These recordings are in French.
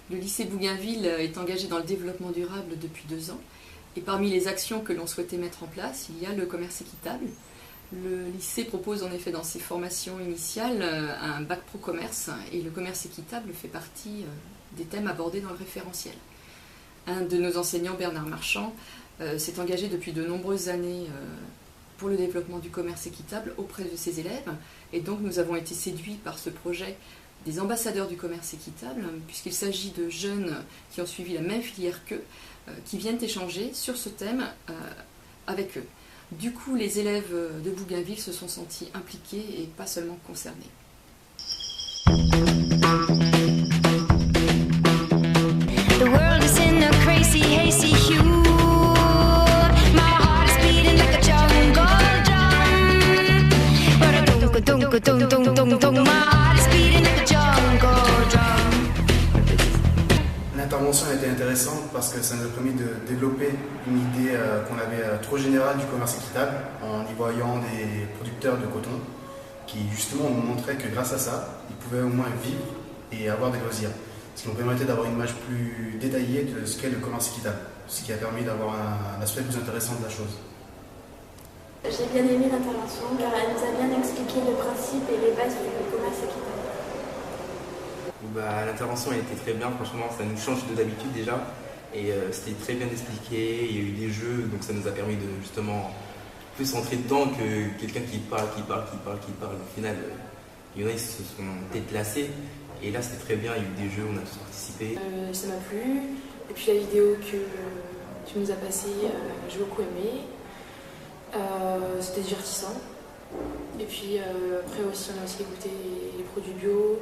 Le lycée Bougainville est engagé dans le développement durable depuis 2 ans. Et parmi les actions que l'on souhaitait mettre en place, il y a le commerce équitable. Le lycée propose en effet dans ses formations initiales un bac pro commerce et le commerce équitable fait partie des thèmes abordés dans le référentiel. Un de nos enseignants, Bernard Marchand, s'est engagé depuis de nombreuses années pour le développement du commerce équitable auprès de ses élèves. Et donc nous avons été séduits par ce projet des ambassadeurs du commerce équitable, puisqu'il s'agit de jeunes qui ont suivi la même filière qu'eux, qui viennent échanger sur ce thème avec eux. Du coup, les élèves de Bougainville se sont sentis impliqués et pas seulement concernés. The world is in a crazy, hazy hue. My heart is beating like a jungle drum. But a dunk, dunk, dunk, dunk, dunk, dunk. My heart is beating like a jungle drum. L'intervention a été intéressante parce que ça nous a permis de développer une idée qu'on avait trop générale du commerce équitable en y voyant des producteurs de coton qui justement nous montraient que grâce à ça, ils pouvaient au moins vivre et avoir des loisirs. Ce qui nous permettait d'avoir une image plus détaillée de ce qu'est le commerce équitable, ce qui a permis d'avoir un aspect plus intéressant de la chose. J'ai bien aimé l'intervention car elle nous a bien expliqué le principe et les bases du commerce équitable. L'intervention a été très bien, franchement ça nous change de d'habitude déjà et c'était très bien expliqué, il y a eu des jeux donc ça nous a permis de justement plus entrer dedans que quelqu'un qui parle. Au final, il y en a qui se sont déplacés et là c'était très bien, il y a eu des jeux, on a tous participé. Ça m'a plu et puis la vidéo que tu nous as passée, j'ai beaucoup aimé. C'était divertissant et puis après aussi on a aussi goûté les produits bio.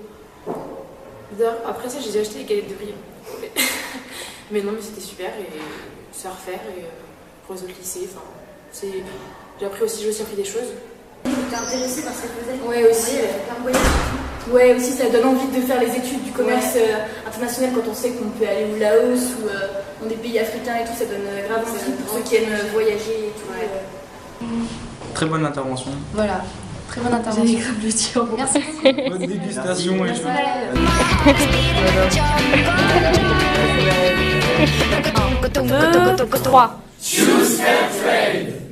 Après ça, j'ai déjà acheté des galettes de riz. Mais non, mais c'était super et c'est à refaire et pour les autres lycées. J'ai aussi appris des choses. T'es intéressée par ce qu'elle faisait? Ouais, aussi. Ouais, aussi, ça donne envie de faire les études du commerce international quand on sait qu'on peut aller au Laos ou dans des pays africains et tout. Ça donne grave envie pour ceux qui aiment voyager et tout. Ouais. Très bonne intervention. Voilà. Très bonne intervention. Merci. Bonne dégustation et Trois. Choose Fair Trade.